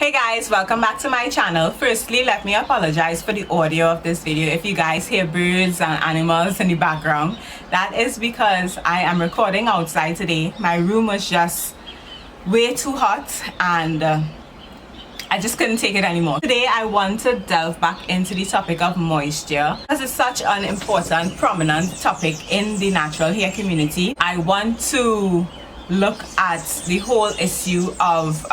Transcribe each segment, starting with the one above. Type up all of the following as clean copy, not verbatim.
Hey guys, welcome back to my channel. Firstly, let me apologize for the audio of this video. If you guys hear birds and animals in the background, that is because I am recording outside today. My room was just way too hot and I just couldn't take it anymore. Today I want to delve back into the topic of moisture because it's such an important, prominent topic in the natural hair community. I want to look at the whole issue of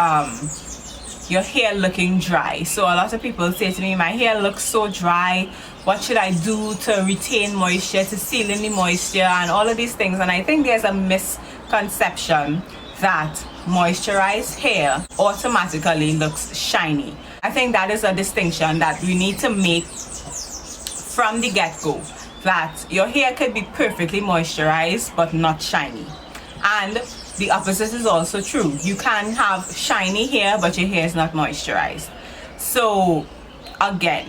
your hair looking dry. So a lot of people say to me, my hair looks so dry, what should I do to retain moisture, to seal in the moisture, and all of these things. And I think there's a misconception that moisturized hair automatically looks shiny. I think that is a distinction that we need to make from the get-go, that your hair could be perfectly moisturized but not shiny. And the opposite is also true. You can have shiny hair but your hair is not moisturized. So again,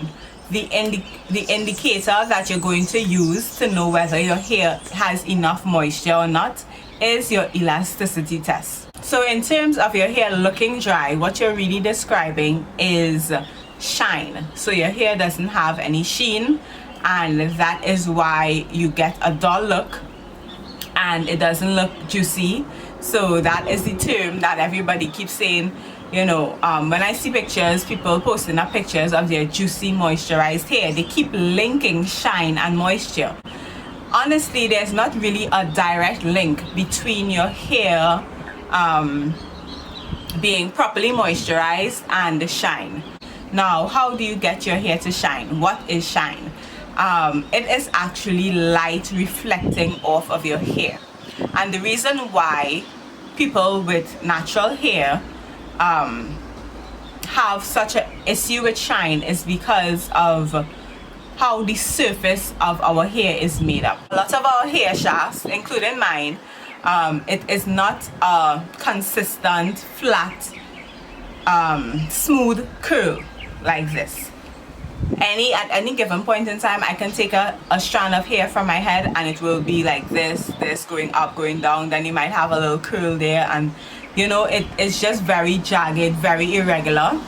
the indicator that you're going to use to know whether your hair has enough moisture or not is your elasticity test. So in terms of your hair looking dry, what you're really describing is shine. So your hair doesn't have any sheen, and that is why you get a dull look and it doesn't look juicy. So that is the term that everybody keeps saying. You know, when I see pictures, people posting up pictures of their juicy moisturized hair, they keep linking shine and moisture. Honestly, there's not really a direct link between your hair being properly moisturized and the shine. Now, how do you get your hair to shine? What is shine? It is actually light reflecting off of your hair. And the reason why people with natural hair have such an issue with shine is because of how the surface of our hair is made up. A lot of our hair shafts, including mine, it is not a consistent, flat, smooth curl like this. At any given point in time, I can take a strand of hair from my head and it will be like this going up, going down. Then you might have a little curl there, and you know, it's just very jagged, very irregular.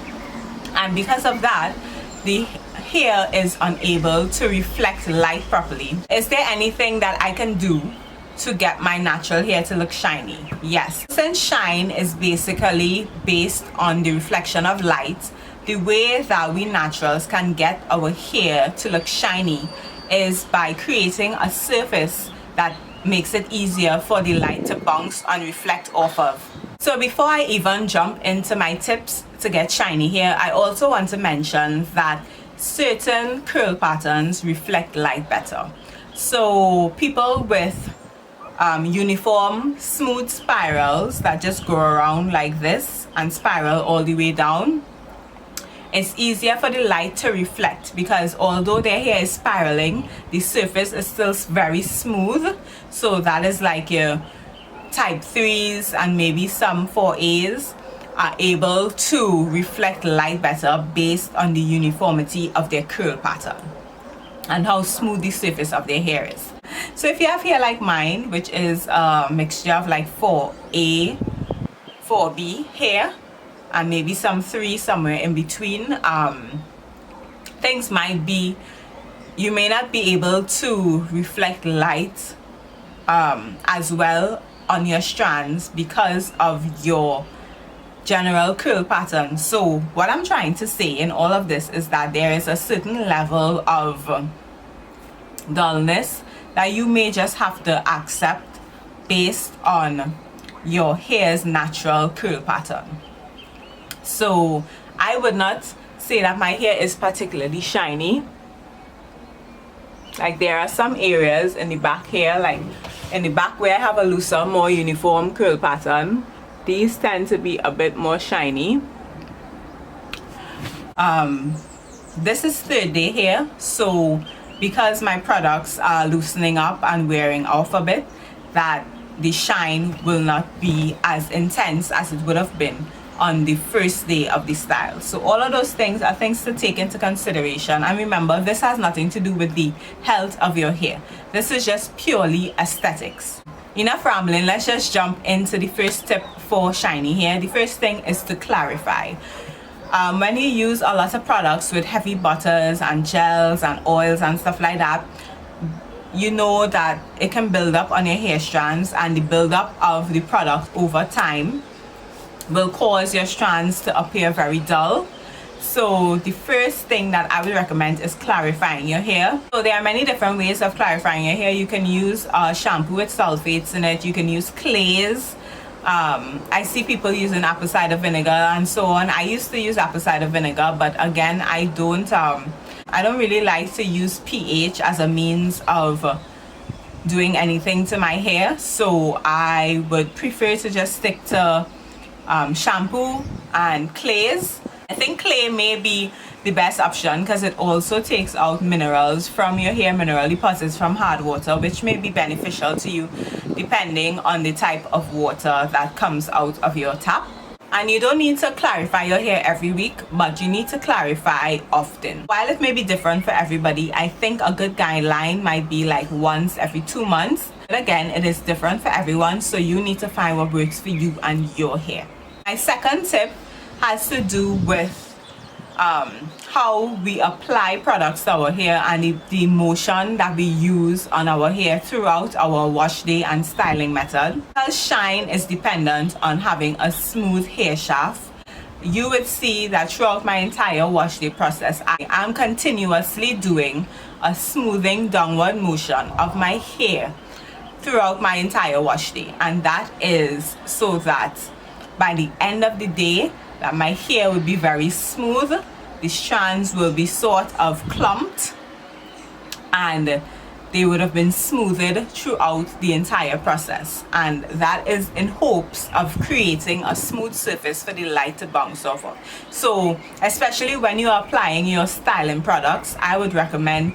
And because of that, the hair is unable to reflect light properly. Is there anything that I can do to get my natural hair to look shiny? Yes. Since shine is basically based on the reflection of light, the way that we naturals can get our hair to look shiny is by creating a surface that makes it easier for the light to bounce and reflect off of. So before I even jump into my tips to get shiny hair, I also want to mention that certain curl patterns reflect light better. So people with uniform smooth spirals that just go around like this and spiral all the way down, it's easier for the light to reflect, because although their hair is spiraling, the surface is still very smooth. So that is like your type 3s and maybe some 4As are able to reflect light better based on the uniformity of their curl pattern and how smooth the surface of their hair is. So if you have hair like mine, which is a mixture of like 4A, 4B hair, and maybe some 3 somewhere in between, things might be, you may not be able to reflect light as well on your strands because of your general curl pattern. So what I'm trying to say in all of this is that there is a certain level of dullness that you may just have to accept based on your hair's natural curl pattern. So I would not say that my hair is particularly shiny. Like there are some areas in the back here, like in the back where I have a looser, more uniform curl pattern, these tend to be a bit more shiny. This is third day hair, so because my products are loosening up and wearing off a bit, that the shine will not be as intense as it would have been on the first day of the style. So all of those things are things to take into consideration. And remember, this has nothing to do with the health of your hair. This is just purely aesthetics. Enough rambling, let's just jump into the first tip for shiny hair. The first thing is to clarify. When you use a lot of products with heavy butters and gels and oils and stuff like that, you know that it can build up on your hair strands, and the buildup of the product over time will cause your strands to appear very dull. So the first thing that I would recommend is clarifying your hair. So there are many different ways of clarifying your hair. You can use shampoo with sulfates in it. You can use clays. I see people using apple cider vinegar and so on. I used to use apple cider vinegar, but again, I don't really like to use pH as a means of doing anything to my hair. So I would prefer to just stick to shampoo and clays. I think clay may be the best option because it also takes out minerals from your hair, mineral deposits from hard water, which may be beneficial to you depending on the type of water that comes out of your tap. And you don't need to clarify your hair every week, but you need to clarify often. While it may be different for everybody, I think a good guideline might be like once every 2 months. But again, it is different for everyone, so you need to find what works for you and your hair. My second tip has to do with how we apply products to our hair and the motion that we use on our hair throughout our wash day and styling method. Because shine is dependent on having a smooth hair shaft, you would see that throughout my entire wash day process, I am continuously doing a smoothing downward motion of my hair throughout my entire wash day, and that is so that by the end of the day that my hair will be very smooth, the strands will be sort of clumped, and they would have been smoothed throughout the entire process. And that is in hopes of creating a smooth surface for the light to bounce off of. So especially when you are applying your styling products, I would recommend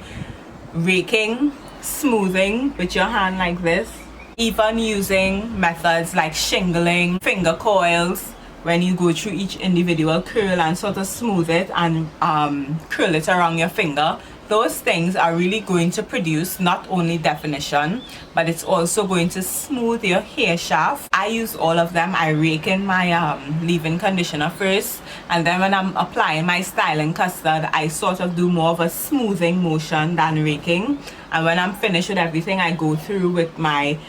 raking, smoothing with your hand like this, even using methods like shingling, finger coils, when you go through each individual curl and sort of smooth it and curl it around your finger. Those things are really going to produce not only definition, but it's also going to smooth your hair shaft. I use all of them. I rake in my leave-in conditioner first, and then when I'm applying my styling custard, I sort of do more of a smoothing motion than raking. And when I'm finished with everything, I go through with my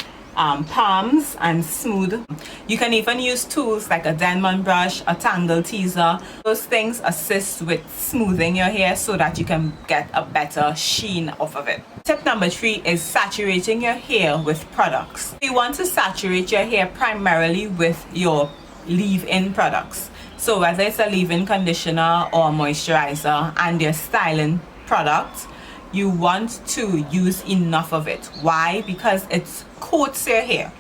palms and smooth. You can even use tools like a Denman brush, a tangle teaser. Those things assist with smoothing your hair so that you can get a better sheen off of it. Tip number 3 is saturating your hair with products. You want to saturate your hair primarily with your leave-in products. So whether it's a leave-in conditioner or moisturizer and your styling product, you want to use enough of it. Why? Because it coats your hair,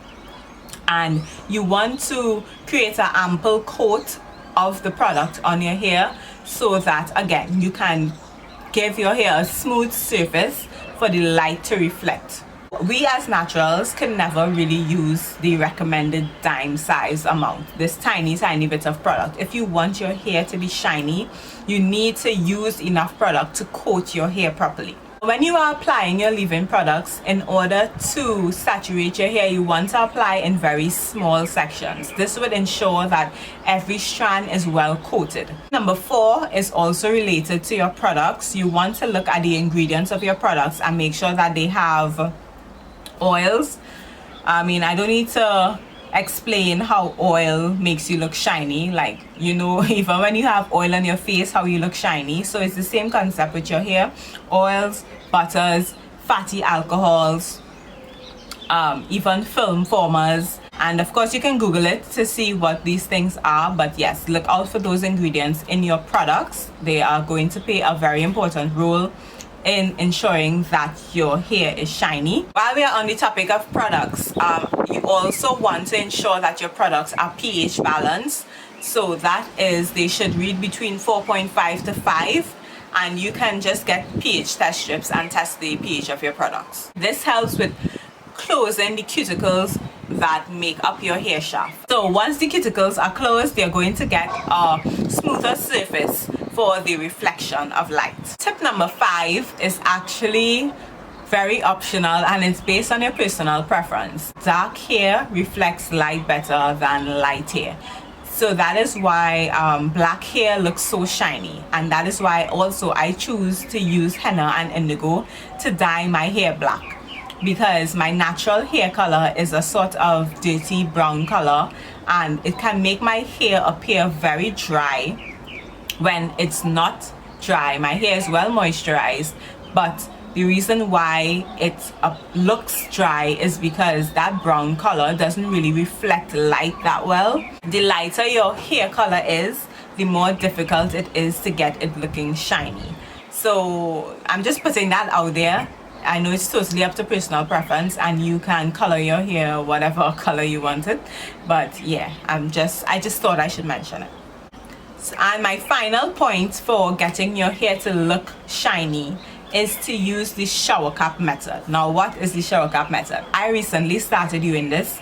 and you want to create an ample coat of the product on your hair so that again you can give your hair a smooth surface for the light to reflect. We as naturals can never really use the recommended dime size amount, this tiny bit of product. If you want your hair to be shiny, you need to use enough product to coat your hair properly. When you are applying your leave-in products, in order to saturate your hair, you want to apply in very small sections. This would ensure that every strand is well coated. Number 4 is also related to your products. You want to look at the ingredients of your products and make sure that they have oils. I mean, I don't need to explain how oil makes you look shiny. Like, you know, even when you have oil on your face, how you look shiny. So it's the same concept with your hair. Oils, butters, fatty alcohols, even film formers. And of course you can Google it to see what these things are, but yes, look out for those ingredients in your products. They are going to play a very important role in ensuring that your hair is shiny. While we are on the topic of products, you also want to ensure that your products are pH balanced. So that is, they should read between 4.5 to 5, and you can just get pH test strips and test the pH of your products. This helps with closing the cuticles that make up your hair shaft. So once the cuticles are closed, they're going to get a smoother surface for the reflection of light. Tip number 5 is actually very optional, and it's based on your personal preference. Dark hair reflects light better than light hair. So that is why black hair looks so shiny, and that is why also I choose to use henna and indigo to dye my hair black, because my natural hair color is a sort of dirty brown color, and it can make my hair appear very dry when it's not dry. My hair is well moisturized, but the reason why it looks dry is because that brown color doesn't really reflect light that well. The lighter your hair color is, the more difficult it is to get it looking shiny. So I'm just putting that out there. I know it's totally up to personal preference, and you can color your hair whatever color you want it, but yeah, I just thought I should mention it. And my final point for getting your hair to look shiny is to use the shower cap method. Now, what is the shower cap method? I recently started doing this,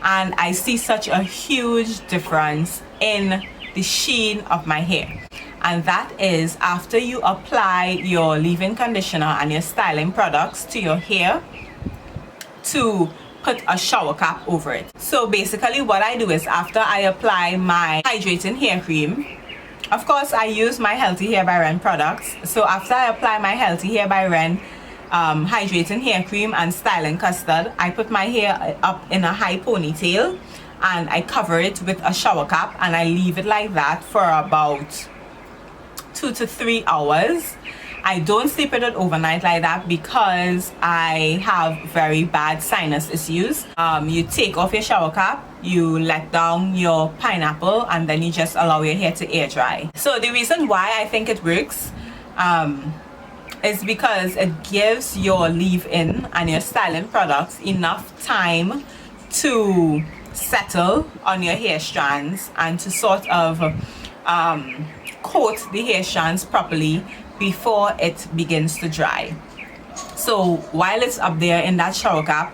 and I see such a huge difference in the sheen of my hair. And that is after you apply your leave-in conditioner and your styling products to your hair, to put a shower cap over it. So basically what I do is, after I apply my hydrating hair cream, of course I use my Healthy Hair by Ren products. So after I apply my Healthy Hair by Ren hydrating hair cream and styling custard, I put my hair up in a high ponytail and I cover it with a shower cap, and I leave it like that for about 2 to 3 hours. I don't sleep with it overnight like that because I have very bad sinus issues. You take off your shower cap, you let down your pineapple, and then you just allow your hair to air dry. So the reason why I think it works is because it gives your leave-in and your styling products enough time to settle on your hair strands and to sort of coat the hair strands properly before it begins to dry. So while it's up there in that shower cap,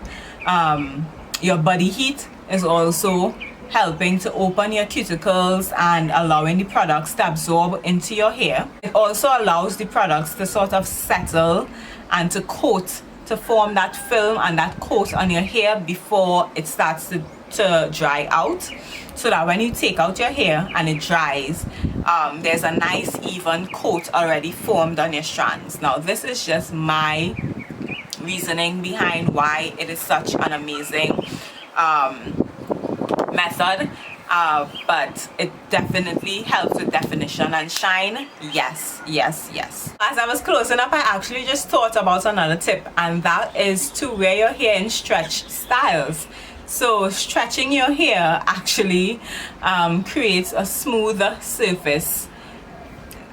your body heat is also helping to open your cuticles and allowing the products to absorb into your hair. It also allows the products to sort of settle and to coat, to form that film and that coat on your hair before it starts to dry out, so that when you take out your hair and it dries, there's a nice even coat already formed on your strands. Now this is just my reasoning behind why it is such an amazing method, but it definitely helps with definition and shine. Yes. As I was closing up, I actually just thought about another tip, and that is to wear your hair in stretch styles. So stretching your hair actually creates a smoother surface,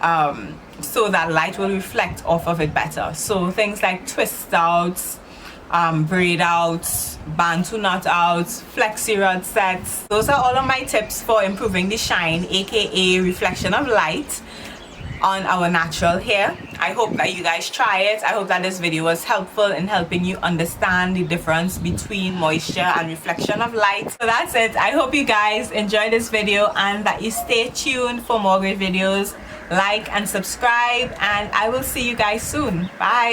so that light will reflect off of it better. So things like twist outs, braid outs, bantu knot outs, flexi rod sets, those are all of my tips for improving the shine, aka reflection of light, on our natural hair. I hope that you guys try it. I hope that this video was helpful in helping you understand the difference between moisture and reflection of light. So that's it. I hope you guys enjoyed this video and that you stay tuned for more great videos. Like and subscribe, and I will see you guys soon. Bye.